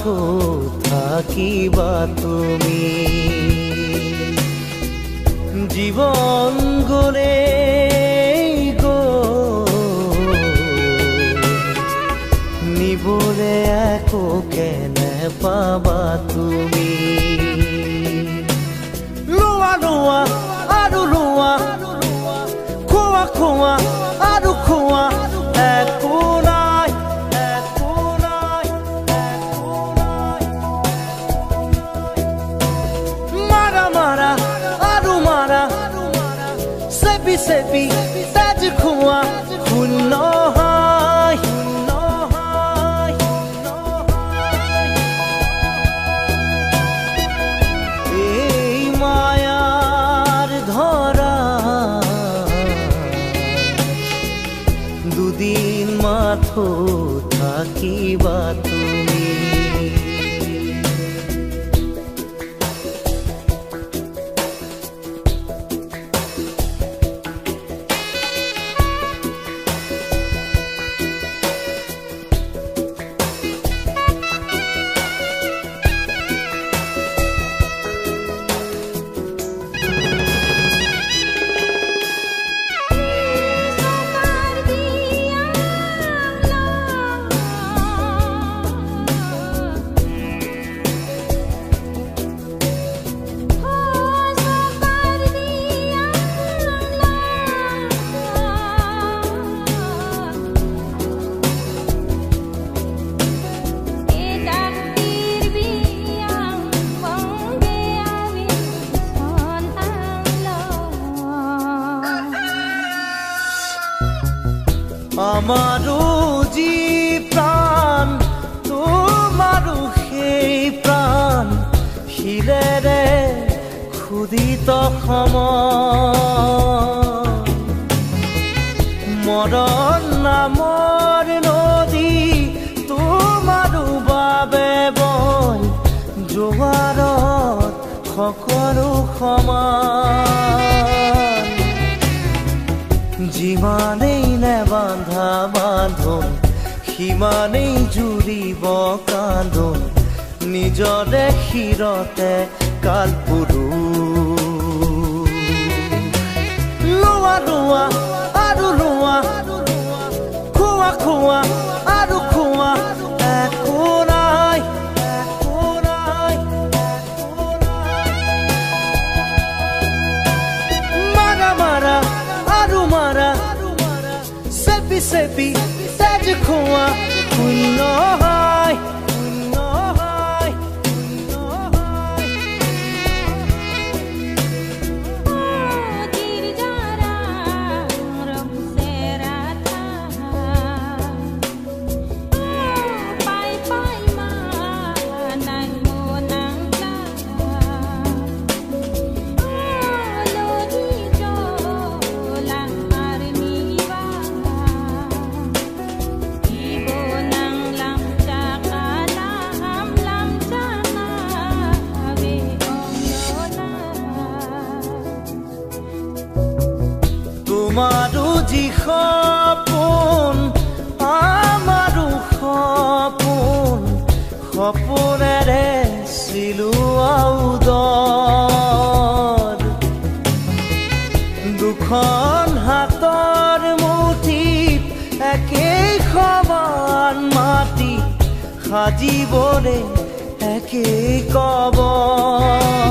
মাথো থাকিবা তুমি জীবন গলে নিবলে একো কেনে পাবা তুমি লোৱা লোৱা আৰু লোৱা খোৱা খোৱা আৰু খোৱা একো নাই একো নাই একো নাই মাৰা মাৰা আৰু মাৰা চেপি চেপি তেজ খোৱা শূন্য দুদিন মাথো থাকিবা তুমি আমাৰো যি প্ৰাণ তোমাৰো সেই প্ৰাণ শিৰেৰে খুদিত মৰণ নামৰ নদী তোমাৰো বাবে বয় জোৱাৰত সকলো সমান যিমানেই নেবান্ধা বান্ধোন সিমানেই জুৰিব কান্দোন নিজৰে শিৰতে কালপুৰু লোৱা লোৱা আৰু লোৱা খোৱা খোৱা আৰু খোৱা একো নাই একো নাই একো নাই মাৰা মাৰা আৰু মাৰা চেপি চেপি তেজ খোৱা শূন্য হয় শূন্য হয় শূন্য হয় তোমাৰো যি সপোন আমাৰো সপোন সপোনেৰে চিলোৱা উদৰ দুখন হাতৰ মুঠিত একেই সমান মাটি সাজিবলে একেই কবৰ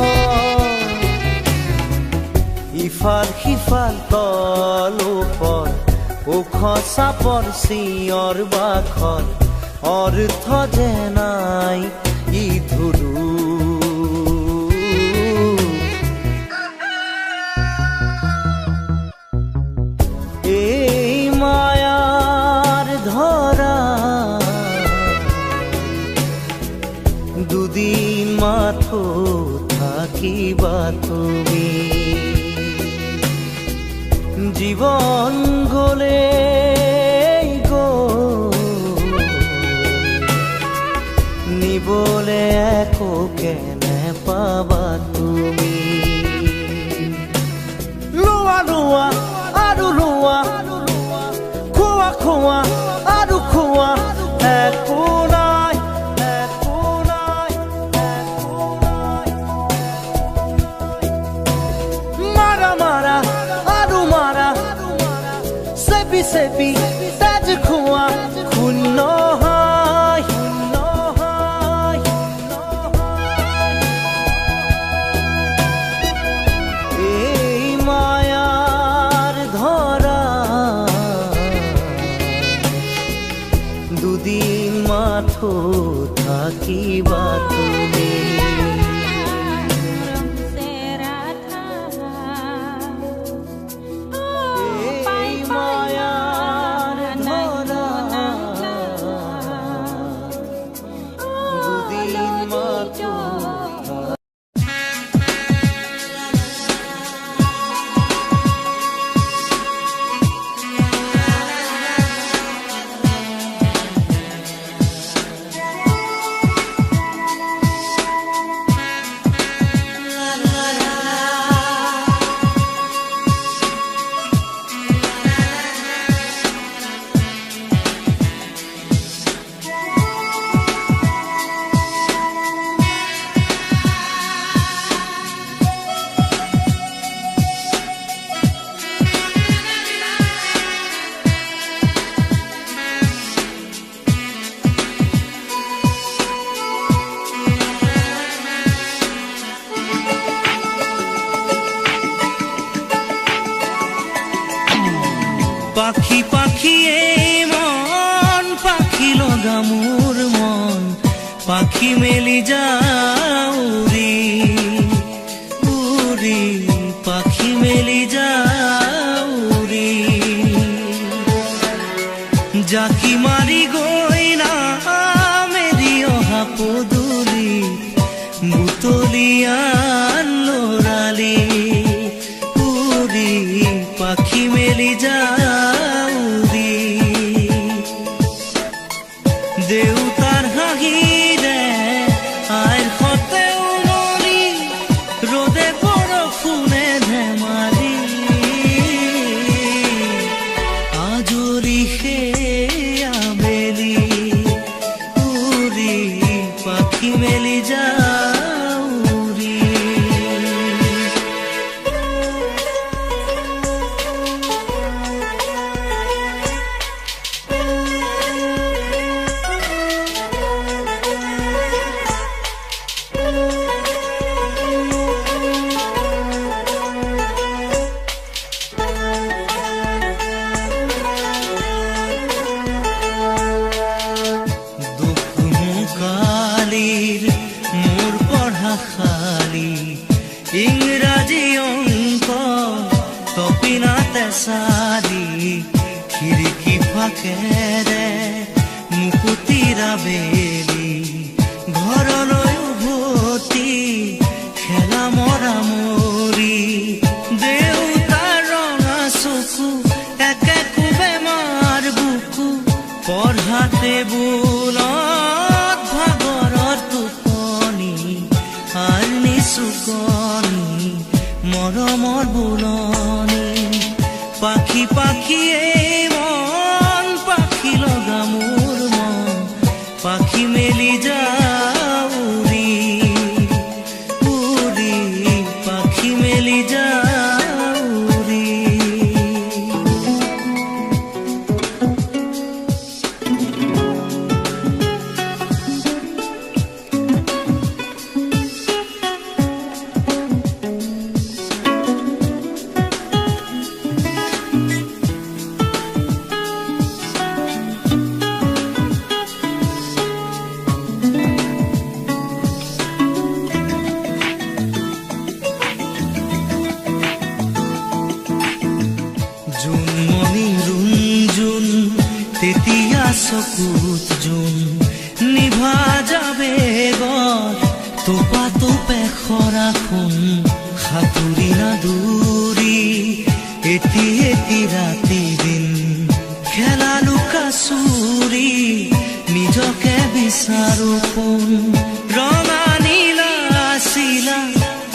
ইফাল সিফাল তল ওপৰ ওখ চাপৰ চিঞৰ বাখৰ অৰ্থ যে নাই ই ধুৰু এই মায়াৰ ধৰা দুদিন মাথো থাকিবা তুমি জীবন গলে নিবলে একো কেনে পাবা তুমি লোৱা লোৱা আৰু লোৱা খোৱা খোৱা আৰু খোৱা একো নাই একো চেপি তেজ খোৱা শূন্য হয় এই মায়াৰ ধৰা দুদিন মাথো থাকিবা তুমি পাখি পাখি এই মন পাখি লগা মোৰ মন পাখি মেলি যাও উৰি পাখি মেলি যাও উৰি জাকি মাৰি গৈ না মেলি অহা পদূলি বুটলিয়ান লৰালি উৰি পাখি মেলি যাও দেউতাৰ হাঁহিৰে আইৰ সতে উমলি ৰ'দে বৰষুণে ধেমালি আজৰি সেই আবেলি উৰি পাখি মেলি যাও মোৰ পঢ়া খালি ইংৰাজী অংক তপিনাতে চালি খিৰিকী ফাকেৰে মুকুতিৰা বেলি ঘৰলৈ উভতি খেলা মৰা মৰি দেউতাৰ ৰঙা চকু একে কোবে মাৰ বুকু পঢ়াতে বুলত ভাগৰত টোপনি আনি চুকনি মৰমৰ বুলনি পাখি পাখি এই মন পাখি লগা মোৰ মন পাখি মেলি যাও উৰি পাখি মেলি যাও তেতিয়া চকুত জোন নিভা যাবে গত তোপা তোপে খৰা খুন সাঁতুৰি না দূৰি এটি এটি ৰাতি দিন খেলা লুকা চুৰি নিজকে বিচাৰো কোন ৰঙা নীলা চিলা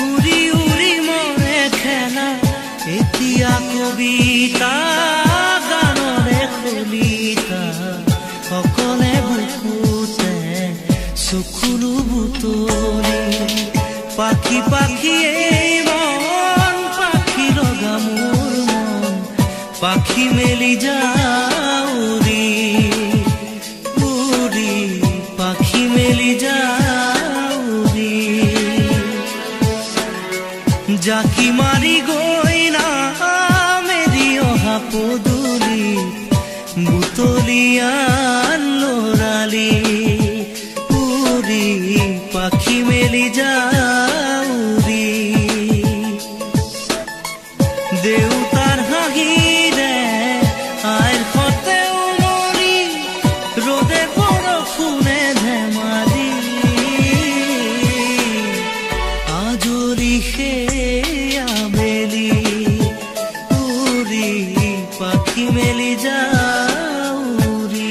উৰি উৰি মৰে খেলা এতিয়া কবিতা গানৰে কলিতা সকলে বুকুতে চকুলো বুটলি পাখি পাখি এই মন পাখি লগা মোৰ মন পাখি মেলি যাউৰি উৰি পাখি মেলি যাউৰি জাকি মাৰি গৈ না মেলি অহা পদূলি বুটলিয়ান লৰালি উৰি পাখি মেলি যাউৰি দেউতাৰ হাঁহিৰে আইৰ সতে উমৰি ৰ'দে বৰষুণে ধেমালি আজৰি সেই আবেলি উৰি পাখি মেলি যাউৰি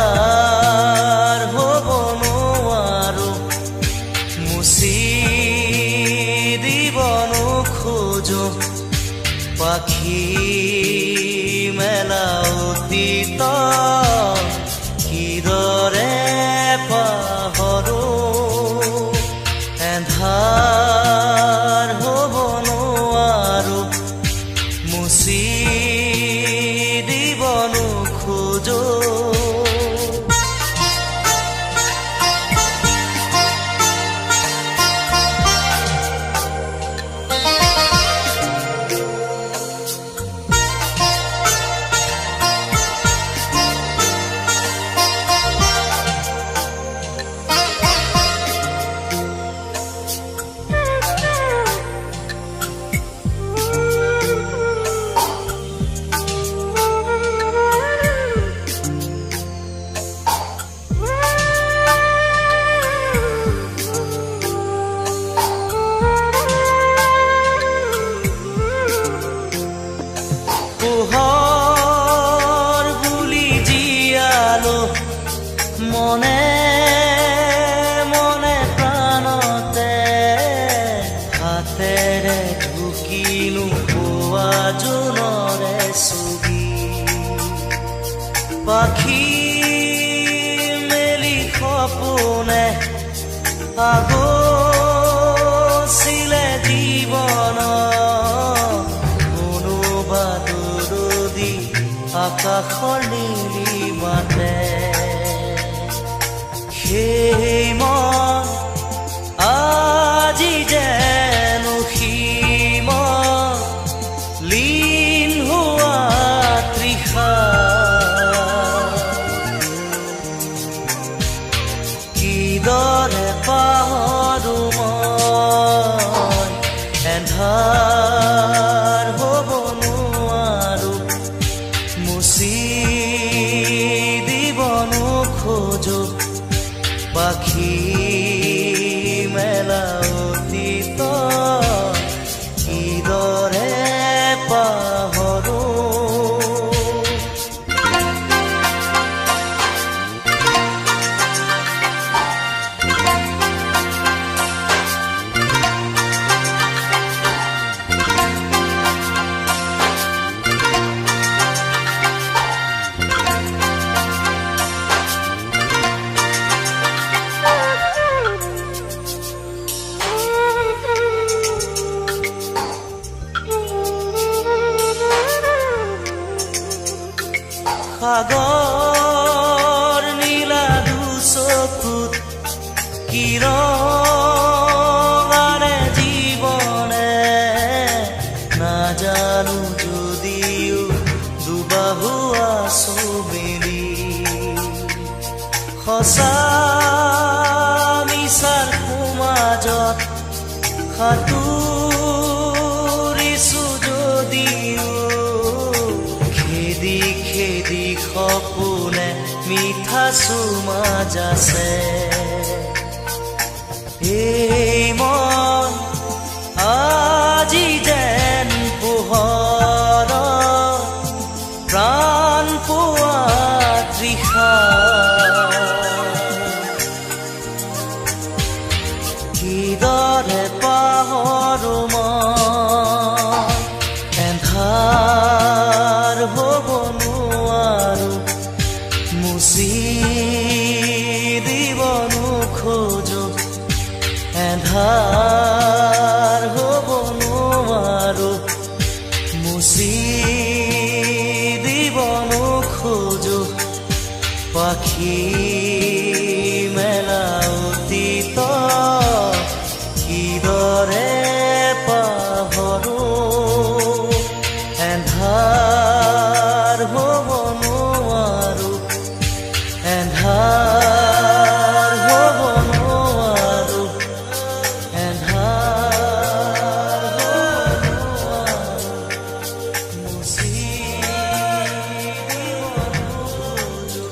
এন্ধাৰ হ'ব নোৱাৰো মুচি দিব নোখোজো পাখি মেলা অতীত কিদৰে পাহৰো এন্ধাৰ হ'ব নোৱাৰো মুচি দিব নোখোজো মনে মনে প্ৰাণতে হাতেৰে ঢুকিনো পোৱা জোনৰে ছবি পাখি মেলি সপোনে আগছিলে জীৱন কোনোবা দূৰদি আকাশৰ নীলিমাতে সেই মন আজি যেন সীমন লীন হোৱা তৃষা কিদৰে পাহৰো মই এন্ধাৰ হ'ব নোৱাৰো মুচি দিব নোখোজো পাখি মেলা অতীত কিদৰে পাহৰো সাগৰ নীলা দুচকুত কিৰণাৰে জীৱনে নাজানো যদিও দুবাহু আছো মেলি সঁচা মিছাৰ সমাজত সাঁতুৰিছো যদিও খেদি খেদি সপোনে মিঠা চুমা যাছে এই মন নোৱাৰো মই এন্ধাৰ হ'ব নোৱাৰো মুচি দিব নোখোজো এন্ধাৰ হ'ব নোৱাৰো মুচি দিব নোখোজো পাখি মেলা অতীত কিদৰে পাহৰো এন্ধাৰ হ'ব নোৱাৰো এন্ধাৰ হ'ব নোৱাৰো এন্ধাৰ হ'ব নোৱাৰো মুচি দিব নোখোজো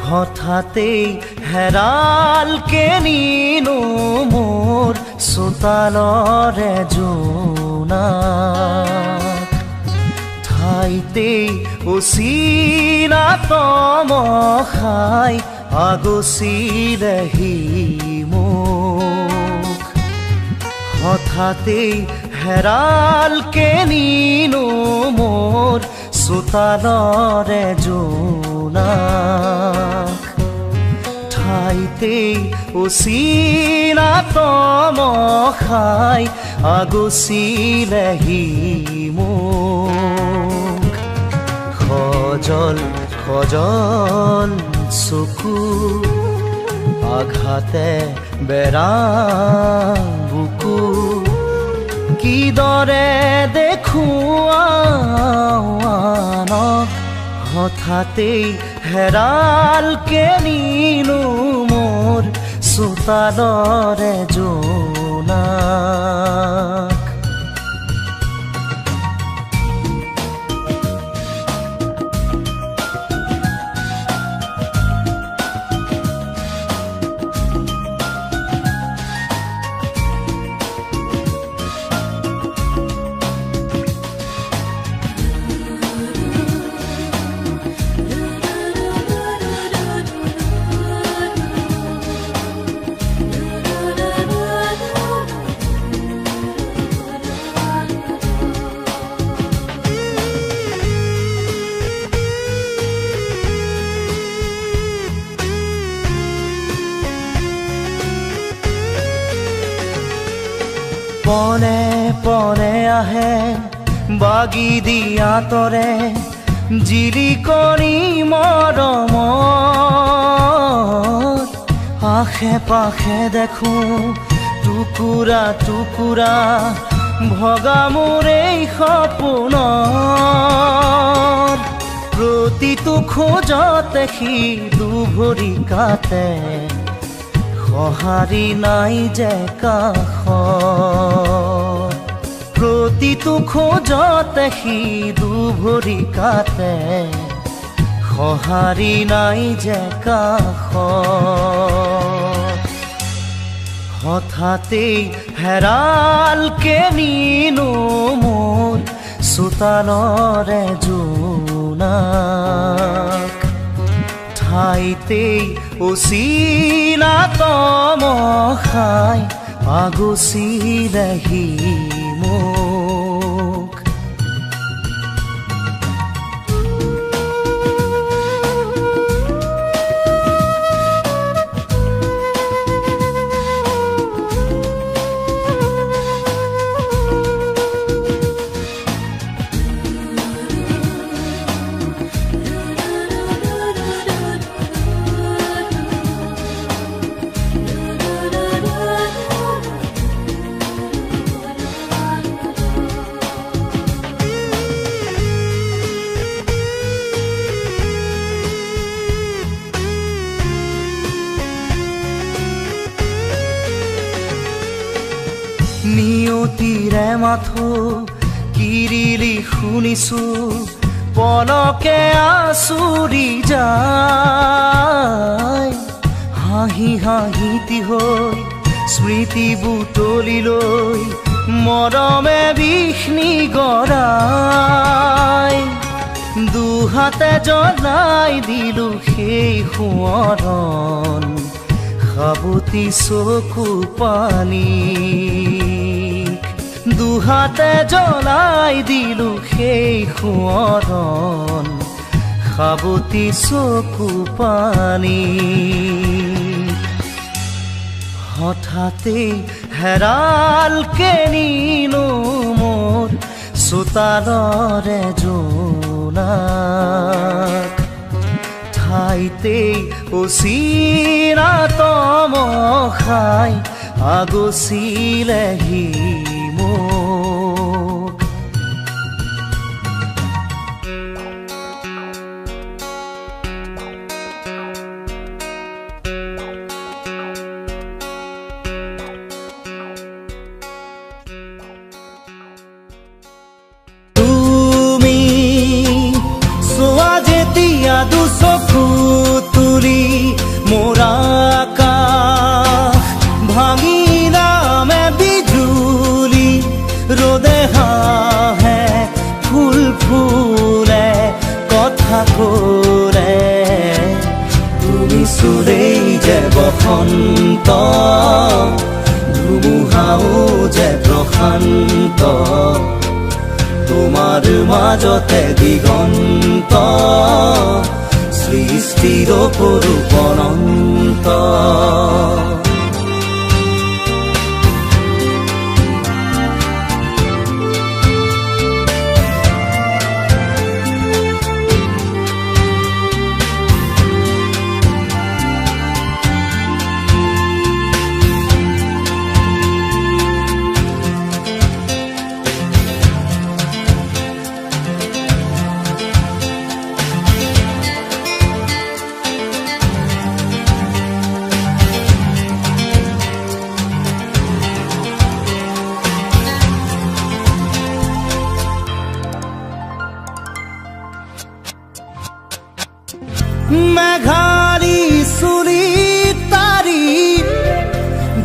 হঠাতেই হেৰালকে নিনো মোৰ চোতালৰে জোনাক ঠাইতেই উচিনা তমসাই আগচিলেহি মোক হঠাতেই হেৰালকে নিনো মোৰ চোতালৰে জোনাক ঠাইতেই উচিনা তমসাই আগচিলেহি মোক খজল খজল চকু আঘাতে বেৰা বুকু কিদৰে দেখুৱানক হঠাতেই হেৰালকে নিনো মোৰ চোতালৰে জোনাক পনে পনে আহে বাগি দিয়া তৰে জিলিকনি মৰমত আশে পাশে দেখো টুকুৰা টুকুৰা ভগা মোৰ এই সপোনৰ প্ৰতিটো খোজতে সি দুভৰি কাটে সঁহাৰি নাই যে কাষত প্ৰতিটো খোজতে সি দুভৰি কাটে সঁহাৰি নাই যে কাষত হঠাতেই হেৰালকে নিনো মোৰ চোতালৰে জোনাক ঠাইতেই উচিনা তমসাই আগচিলেহি মোক নিয়তিৰে মাথো কিৰিলি শুনিছো পলকে আচুৰি যায় হাঁহি হাঁহিতি হৈ স্মৃতি বুটলিলৈ মৰমে বিষ্ণি গৰাই দুহাতে জ্বলাই দিলো সেই সোঁৱৰণ সাবতি চকু পানী দুহাতে জ্বলাই দিলো সেই সোঁৱৰণ সাবতি চকু পানী হঠাতে হেৰালকে নিনো মোৰ চোতালৰে জোনাক ঠাইতে অচিনাত মখাই আগচিলেহি মোক তুমি চোৱা যেতিয়া দুচকু তুলি মোৰ আকাশ ভাঙিলামে বিজুলি ৰ'দে হাঁহে ফুল ফুলে কথা কৰে তুমি চুলেই যে বসন্ত ধুমুহাও যে প্ৰশান্ত তোমাৰ মাজতে দিগন্ত সৃষ্টিৰ অপৰূপ অনন্ত মেঘালী চুলি তাৰি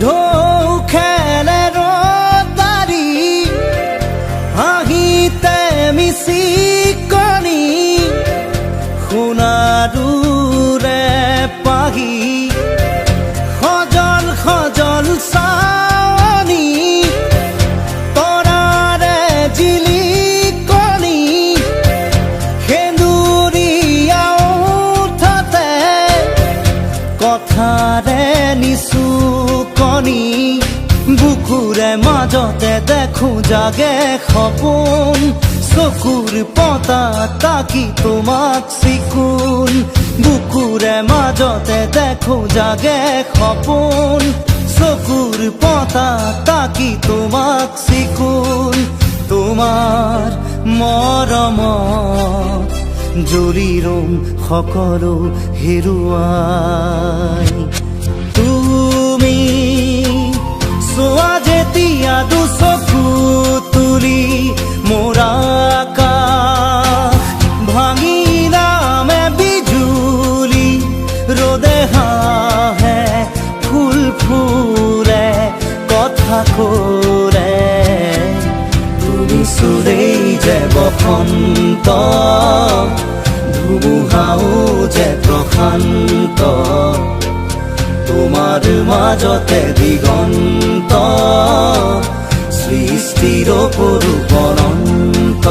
ঢৌ খেলে ৰতাৰি হাঁহিতে মিচিকনি সোণাৰুৰে পাহি সজল সজল চাৱনি তৰাৰে জিলিকনি কথাৰে নিচুকনি বুকুৰে মাজতে দেখো জাগে সপোন চকুৰ পতা তাকি তোমাক চিকুণ বুকুৰে মাজতে দেখো জাগে সপোন চকুৰ পতা তাকি তোমাক চিকুণ তোমাৰ মৰমত জ্বলি ৰম সকলো হেৰুৱাই তুমি চোৱা যেতিয়া দুচকু তুলি মোৰ আকাশ ভাঙিলামে বিজুলি ৰ'দে হাঁহে ফুল ফুলে কথা কৰে তুমি চুলেই যে বসন্ত ধুমুহাও যে প্ৰশান্ত তোমাৰ মাজতে দিগন্ত সৃষ্টিৰ অপৰূপ অনন্ত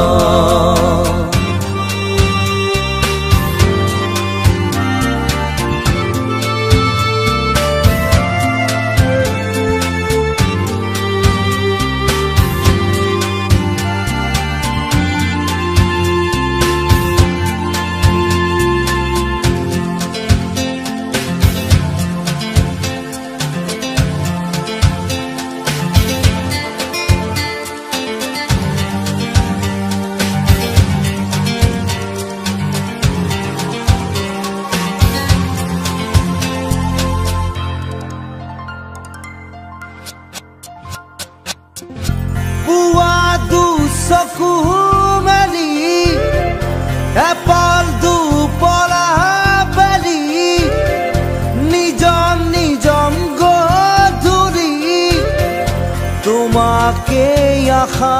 তোমাকেই আশা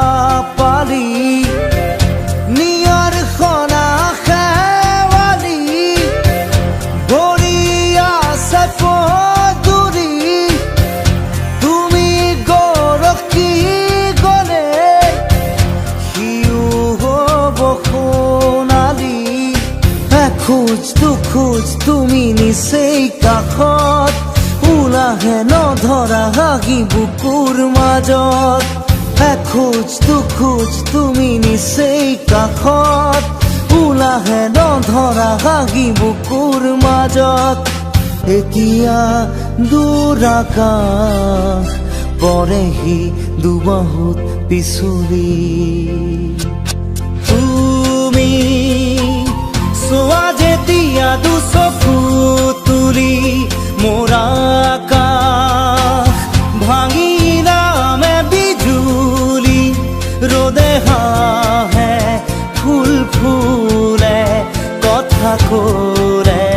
পালি নিয়াৰ খনা খেৱালি ভৰি আছে পদূলি তুমি গৰকি গলে সিও হ'ব সোণালী এখোজ দুখোজ তুমি নিচেই কাষত ওলাহে নধৰা হাগি বুকুৰ মাজত এখোজ দুখোজ তুমি নিচেই কাষত ওলাহে নধৰা হাগি বুকুৰ মাজত এতিয়া দূৰ আকাশ পৰেহি দুবাহুত পিছলি তুমি চোৱা যেতিয়া দুচকু তুলি মোৰ আকাশ ভাঙিলামে বিজুলি ৰ'দে হাঁহে ফুল ফুলে কথা কৰে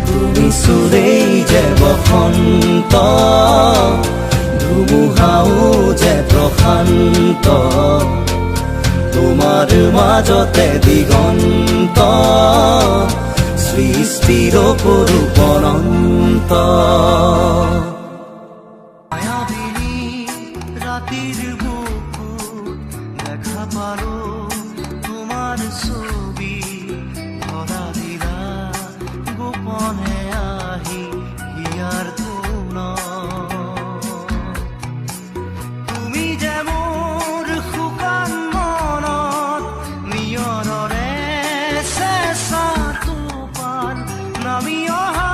তুমি চুৰেই যে বসন্ত ধুমুহাও যে প্ৰশান্ত তোমাৰ মাজতে দিগন্ত সৃষ্টিৰ অপৰূপ অনন্ত মায়াবিনী ৰাতিৰ বুকুত দেখা পালো তোমাৰ ছবি ধৰা দিলা গোপনে আহি হিয়াৰ তুমি যে মোৰ শুকান মনত নিয়ৰৰে চেঁচা টোপাল নামি অহা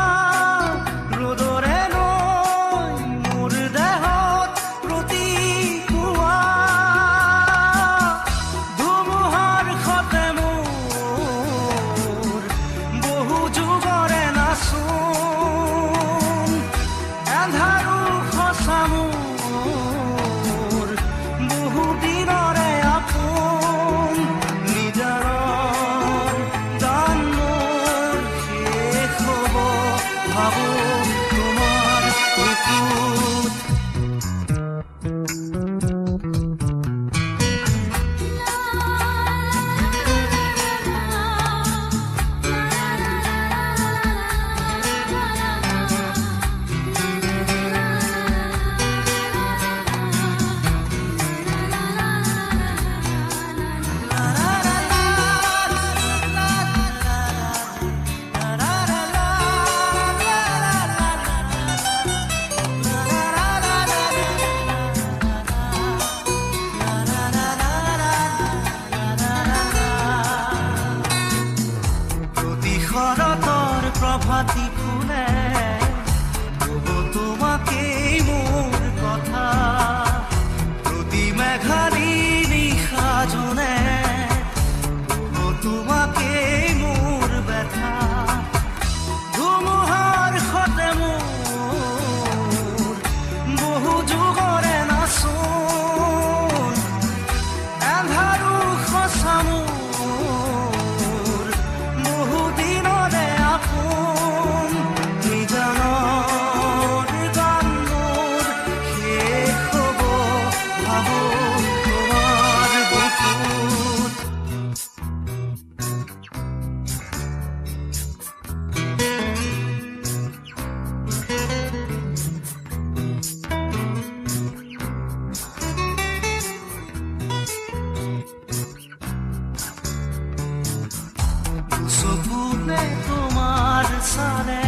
ৰ'দৰে নৈ মোৰ দেহত প্ৰতিপুৱা ধুমুহাৰ সতে মোৰ বহু যুগৰে নাচোন এন্ধাৰো সঁচা মোৰ বহু দিনৰে আপোন নিজাৰৰ গান মোৰ শেষ হ'ব ভাবো তোমাৰ বুকুত প্ৰতি শৰতৰ প্ৰভাতী ফুলে ক'ব তোমাকেই মোৰ কথা প্ৰতি মেঘালী নিশা জনে ক'ব তোমাকেই মোৰ ব্যথা ধুমুহাৰ সতে মোৰ বহু যুগৰে নাচোন এন্ধাৰো সঁচা মোৰ বহু দিনৰে আপোন নিজানৰ গান মোৰ শেষ হ'ব ভাবো তোমাৰ বুকুত চকুতে তোমাৰ চালে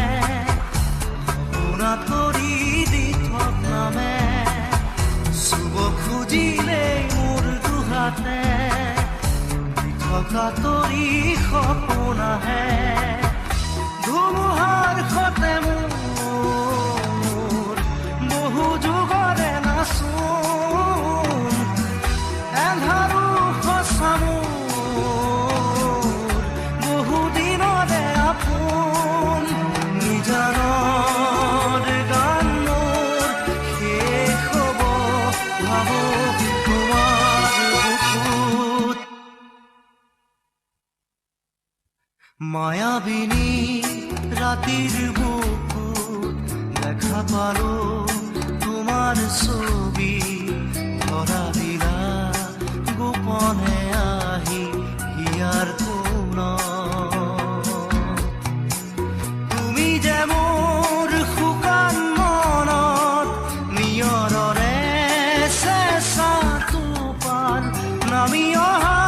সপোনা তৰি দি থকামে চুব খুজিলেই মোৰ দুহাতে থকা তৰি সপোন আহে ধুমুহাৰ সতে মোৰ বহু যুগৰে নাচোন এন্ধাৰো সঁচা মোৰ বহু দিনৰে আপোন নিজানৰ গান মোৰ শেষ হ'ব ভাবো তোমাৰ বুকুত মায়াবিনী ৰাতিৰ বুকুত দেখা পালো তোমাৰ ছবি ধৰা দিলা গোপনে আহি হিয়াৰ কোণত তুমি যে মোৰ শুকান মনত নিয়ৰৰে চেঁচা টোপাল নামি অহা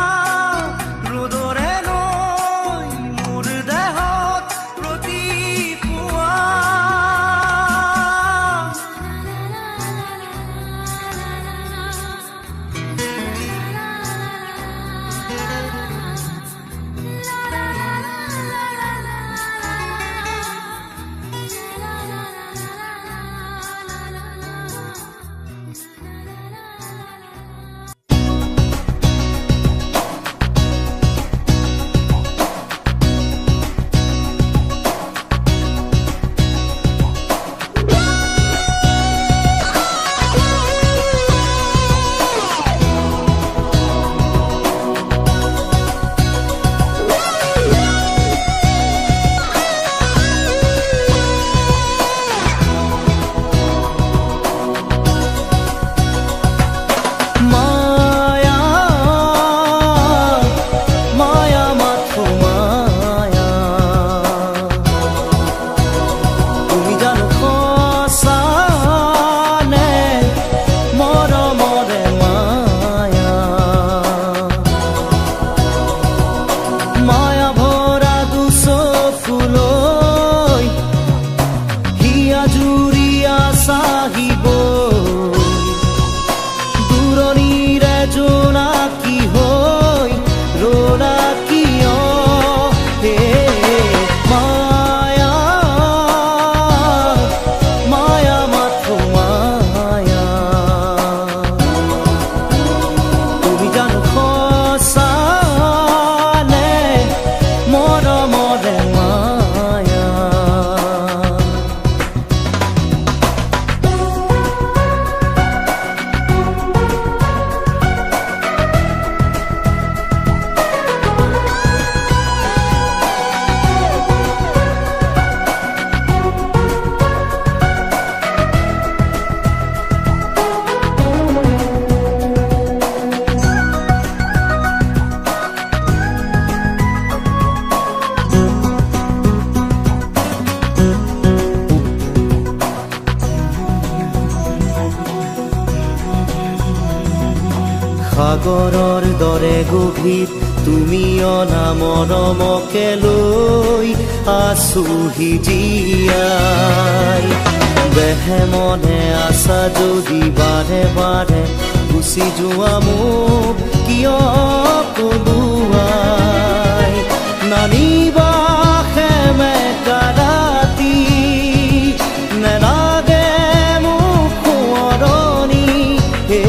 ৰ'দৰে নৈ মোৰ দেহত প্ৰতিপুৱা সাগৰৰ দৰে গভীৰ তুমি অনা মৰমকে লৈ আছোহি জীয়াই বেহে মনে আছা যদি বাৰে বাৰে গুচি যোৱা মোক কিয় কলোৱাই নানিবা সেমেকা ৰাতি নেলাগে মোক সোঁৱৰণি হে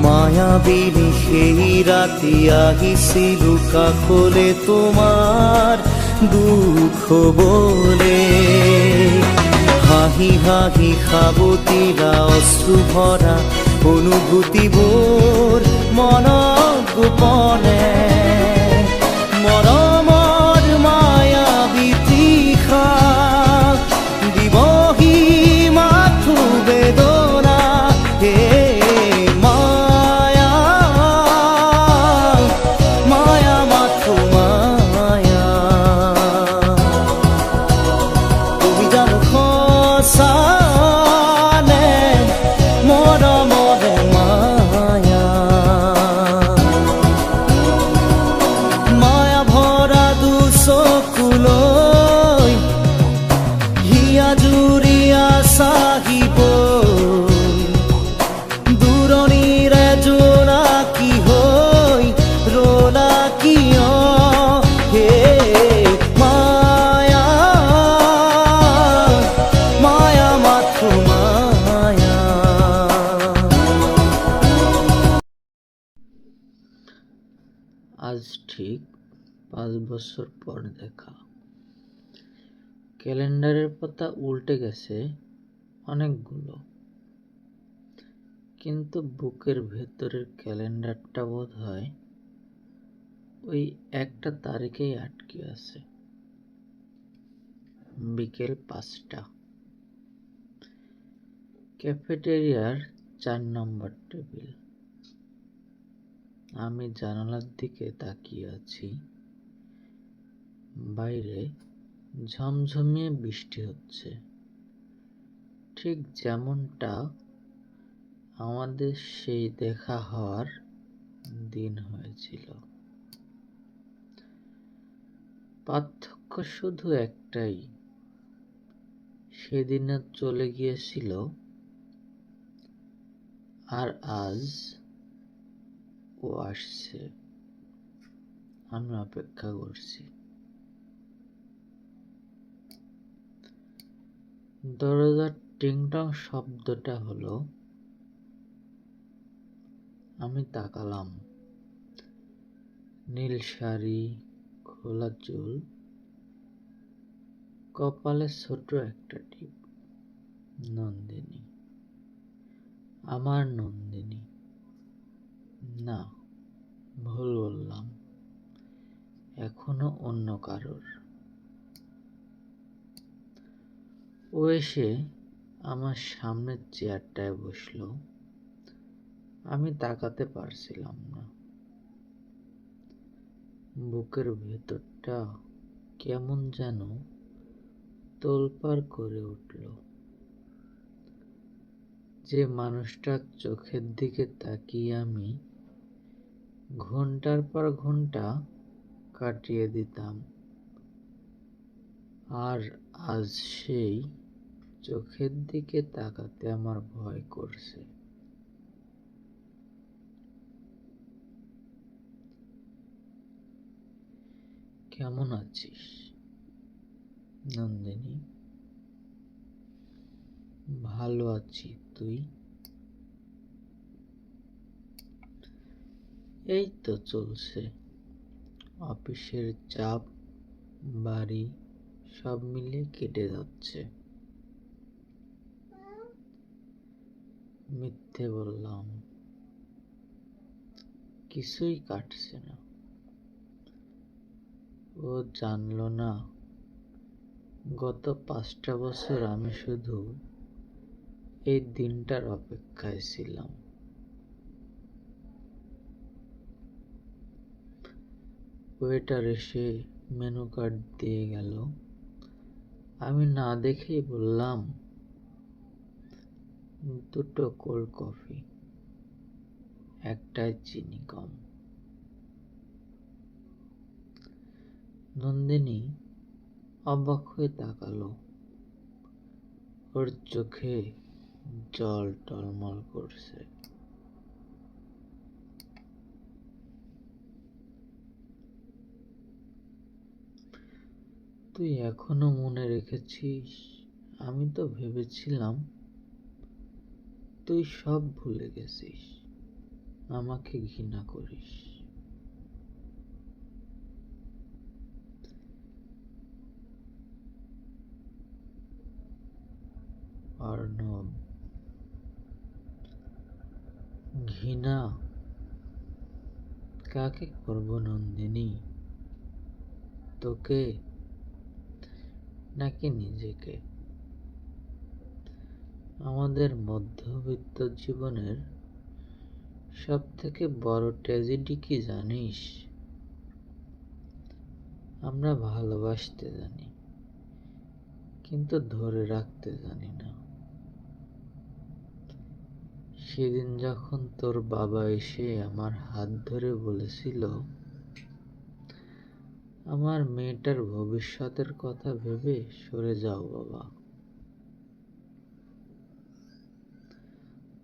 মায়াবিনী সেই ৰাতি আহিছিলো কাষলে তোমাৰ দুখ হবলে হাঁহি হাঁহি সাবতিলা অশ্ৰু ভৰা অনুভূতিবোৰ মনত গোপনে মৰমৰ মায়াবী তৃষা দিবহি মাথো বেদনা হে Sana, mora mora maya. আজ ঠিক 5 বছর পর দেখা। ক্যালেন্ডারের পাতা উল্টে গেছে অনেকগুলো, কিন্তু বুকের ভেতরের ক্যালেন্ডারটা বোধহয় ওই একটা তারিখেই আটকে আছে। বিকেল 5টা, ক্যাফেটেরিয়ার 4 নম্বর টেবিল। আমি জানালার দিকে তাকিয়ে আছি। বাইরে ঝমঝমিয়ে বৃষ্টি হচ্ছে, ঠিক যেমনটা আমাদের সেই দেখা হওয়ার দিন হয়েছিল। পার্থক্য শুধু একটাই, সেদিন চলে গিয়েছিল আর আজ ও আসছে। আমি অপেক্ষা করছি। দরজার টিংটং শব্দটা হলো। আমি তাকালাম। নীল শাড়ি, খোলা চুল, কপালে ছোট একটা টিপ। নন্দিনী, আমার নন্দিনী। না, ভুল বললাম, এখনো অন্য কারোর। ও এসে আমার সামনের চেয়ারটায় বসলো। আমি তাকাতে পারছিলাম না। বুকের ভেতরটা কেমন যেন তোলপাড় করে উঠল। যে মানুষটার চোখের দিকে তাকিয়ে আমি ঘন্টার পর ঘন্টা কাটিয়ে দিতাম, আর আজ সেই চোখের দিকে তাকাতে আমার ভয় করছে। কেমন আছিস নন্দিনী? ভালো আছি, তুই? এই তো চলছে, অফিসের চাপ, বাড়ি, সব মিলে কেটে যাচ্ছে। মিথ্যে বললাম, কিছুই কাটছে না। ও জানলো না, গত 5টা বছর আমি শুধু এই দিনটার অপেক্ষায় ছিলাম। ওয়েটার এসে মেনু কার্ড দিয়ে গেল। আমি না দেখেই বললাম, 2টো কোল্ড কফি, একটায় চিনি কম। নন্দিনী অবাক হয়ে তাকালো। ওর চোখে জল টলমল করছে। তুই এখনো মনে রেখেছিস? আমি তো ভেবেছিলাম তুই সব ভুলে গেছিস, আমাকে ঘৃণা করিস। অর্ণব, ঘৃণা কাকে করব নন্দিনী? তোকে নাকি নিজেকে? আমাদের মধ্যবিত্ত জীবনের সব থেকে বড় ট্র্যাজেডি কি জানিস? আমরা ভালোবাসতে জানি, কিন্তু ধরে রাখতে জানি না। সেদিন যখন তোর বাবা এসে আমার হাত ধরে বলেছিল, আমার মেয়েটার ভবিষ্যতের কথা ভেবে সরে যাও বাবা,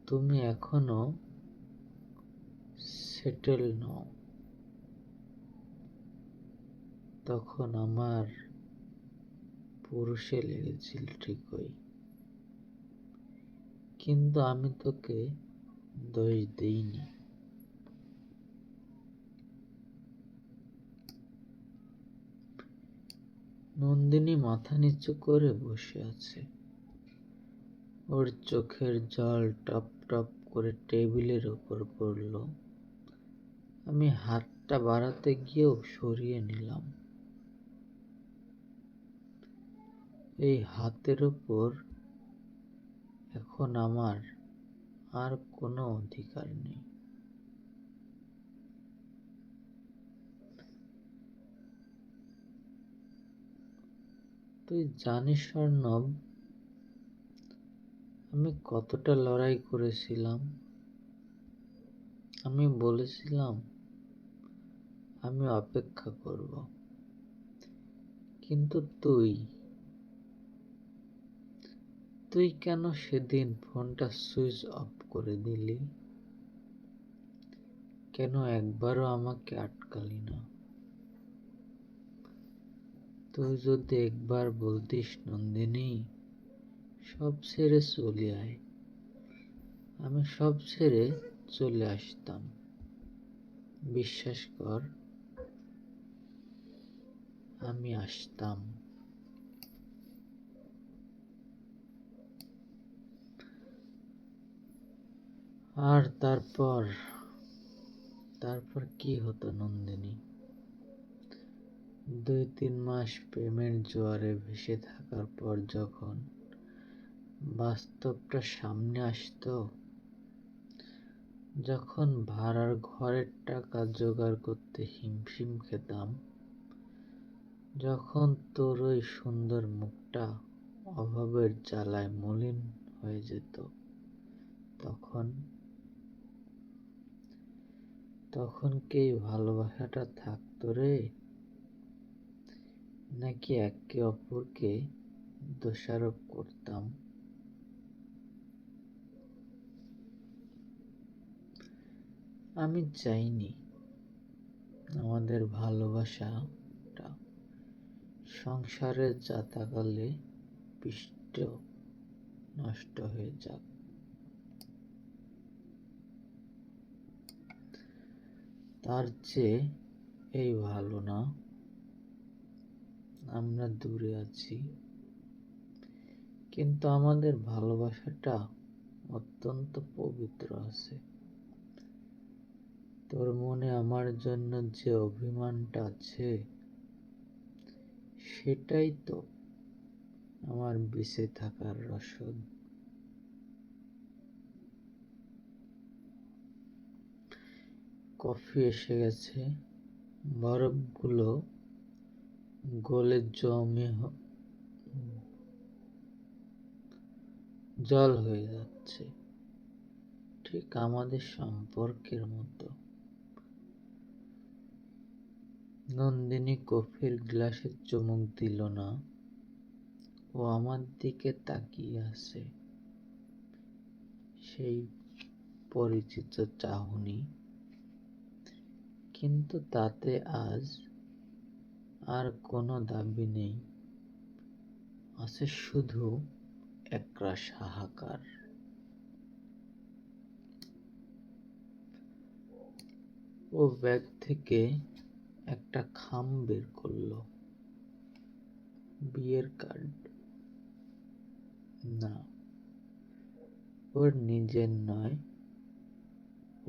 তুমি এখনো সেটেল নও, তখন আমার পুরুষে লেগেছিল ঠিকই, কিন্তু আমি তোকে দোষ দিইনি। নন্দিনী মাথা নিচু করে বসে আছে। ওর চোখের জল টপ টপ করে টেবিলের উপর পড়ল। আমি হাতটা বাড়াতে গিয়েও সরিয়ে নিলাম। এই হাতের উপর এখন আমার আর কোনো অধিকার নেই। তুই জানিস অর্ণব, আমি কতটা লড়াই করেছিলাম। আমি বলেছিলাম আমি অপেক্ষা করব, কিন্তু তুই কেন সেদিন ফোনটা সুইচ অফ করে দিলি? কেন একবারও আমাকে আটকালি না? তুই যদি একবার বলতিস নন্দিনী, সব ছেড়ে চলে আয়, আমি সব ছেড়ে চলে আসতাম। বিশ্বাস কর, আমি আসতাম। আর তারপর কি হতো নন্দিনী? 2-3 মাস প্রেমের জোয়ারে ভেসে থাকার পর যখন বাস্তবটা সামনে আসতো, যখন ভাড়ার ঘরের টাকা জোগাড় করতে হিমশিম খেতাম, যখন তোর ওই সুন্দর মুখটা অভাবের জ্বালায় মলিন হয়ে যেত, তখন কি এই ভালোবাসাটা থাকতো রে? নাকি একে অপরকে দোষারোপ করতাম? আমি চাইনি আমাদের ভালোবাসাটা সংসারের যাতাকালে পিষ্ট নষ্ট হয়ে যাক। তার চেয়ে এই ভালো না আমরা দূরে আছি, কিন্তু আমাদের ভালোবাসাটা অত্যন্ত পবিত্র আছে। তোর মনে আমার জন্য যে অভিমানটা আছে, সেটাই তো আমার বেঁচে থাকার রসদ। কফি এসে গেছে, বরফগুলো গলে জল হয়ে যাচ্ছে, ঠিক আমাদের সম্পর্কের মতো। নন্দিনী কফির গ্লাসে চুমুক দিল না, ও আমার দিকে তাকিয়ে আছে, সেই পরিচিত চাহনি। কিন্তু তাতে আজ আর কোনো দাবি নেই, আছে শুধু একরাশ হাহাকার। ও ব্যাগ থেকে একটা খাম বের করলো। বিয়ের কার্ড না, ওর নিজের নয়,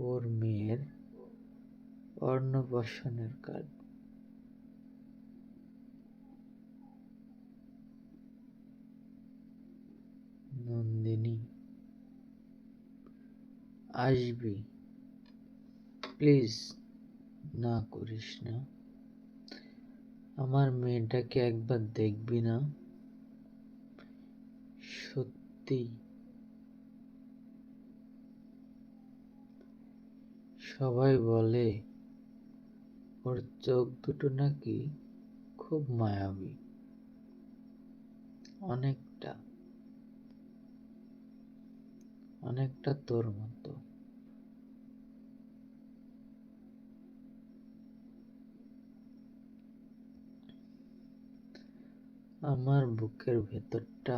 ওর মেয়ের অন্নপ্রাশনের কার্ড। নন্দিনী, আসবি? প্লিজ না করিস না। আমার মেয়েটাকে একবার দেখবি না? সত্যি। সবাই বলে ওর চোখ দুটো নাকি খুব মায়াবী, অনেকটা অনেকটা তোর মতো। আমার বুকের ভেতরটা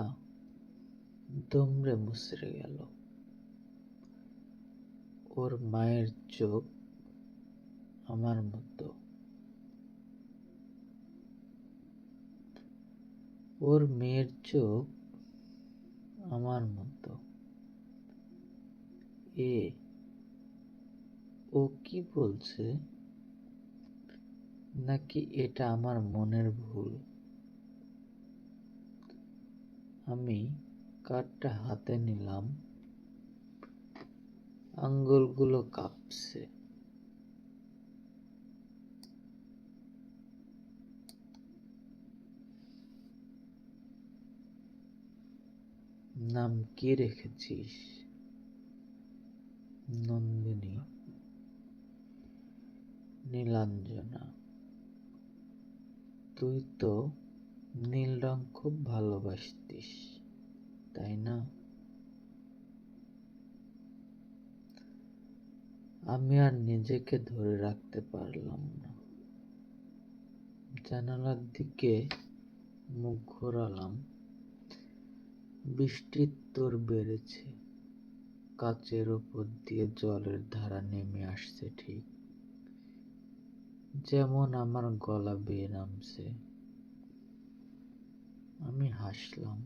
দুমড়ে মুচড়ে গেল। ওর মায়ের চোখ আমার মতো। ওর মেয়ের চোখ আমার মতো। ও কি বলছে, নাকি এটা আমার মনের ভুল? আমি কার্ডটা হাতে নিলাম, আঙ্গুলগুলো কাঁপছে। নাম কি রেখেছিস? নন্দিনী, নীলাঞ্জনা। তুই তো নীল রং খুব ভালোবাসতিস, তাই না? আমি আর নিজেকে ধরে রাখতে পারলাম না। জানালার দিকে মুখ ঘোরালাম। বৃষ্টির তোড় বেড়েছে, কাচের ওপর দিয়ে জলের ধারা নেমে আসছে, ঠিক যেমন আমার গলা বেয়ে নামছে। আমি হাসলাম,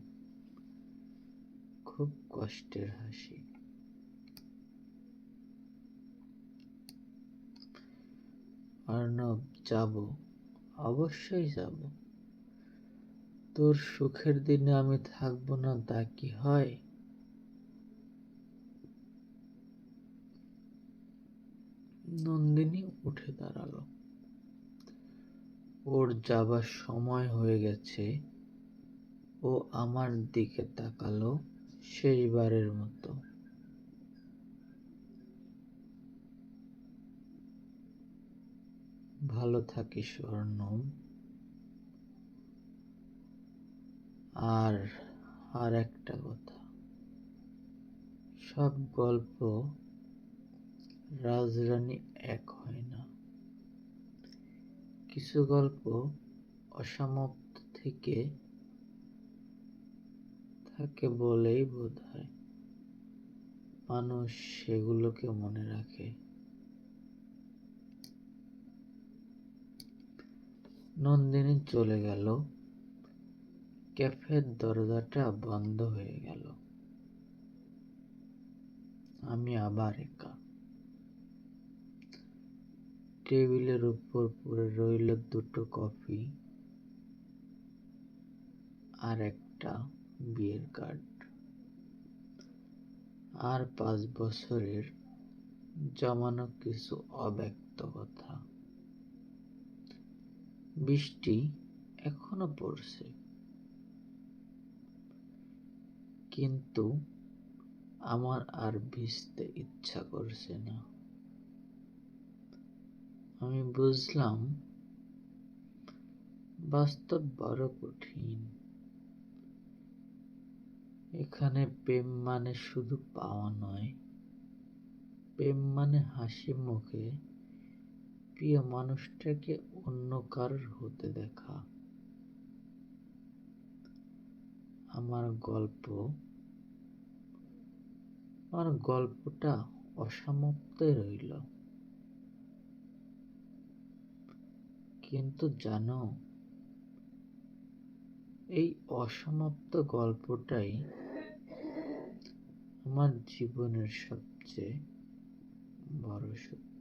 খুব কষ্টের হাসি। অর্ণব, যাব, অবশ্যই যাব। তোর সুখের দিনে আমি থাকবো না তা কি হয়? নন্দিনী উঠে দাঁড়ালো। ওর যাবার সময় হয়ে গেছে। ও আমার দিকে তাকালো শেষবারের মতো। ভালো থাকিস অর্ণব। আর আর একটা কথা, সব গল্প রাজরানী এক হয় না। কিছু গল্প অসমাপ্ত থেকে থাকে বলেই বোধহয় মানুষ সেগুলোকে মনে রাখে। নন্দিনী চলে গেল। ক্যাফের দরজাটা বন্ধ হয়ে গেল। আমি আবার একা। টেবিলের উপর পড়ে রইল দুটো কফি আর একটা বিয়ের কার্ড, আর 5 বছরের জমানো কিছু অব্যক্ত কথা। বৃষ্টি এখনো পড়ছে, কিন্তু আমার আর ভিজতে ইচ্ছা করছে না। আমি বুঝলাম বাস্তব বড় কঠিন। এখানে প্রেম মানে শুধু পাওয়া নয়, প্রেম মানে হাসি মুখে প্রিয় মানুষটাকে অন্য কারোর হতে দেখা। আমার গল্পটা অসমাপ্তই রইল। কিন্তু জানো, এই অসমাপ্ত গল্পটাই আমার জীবনের সবচেয়ে বড় সত্য।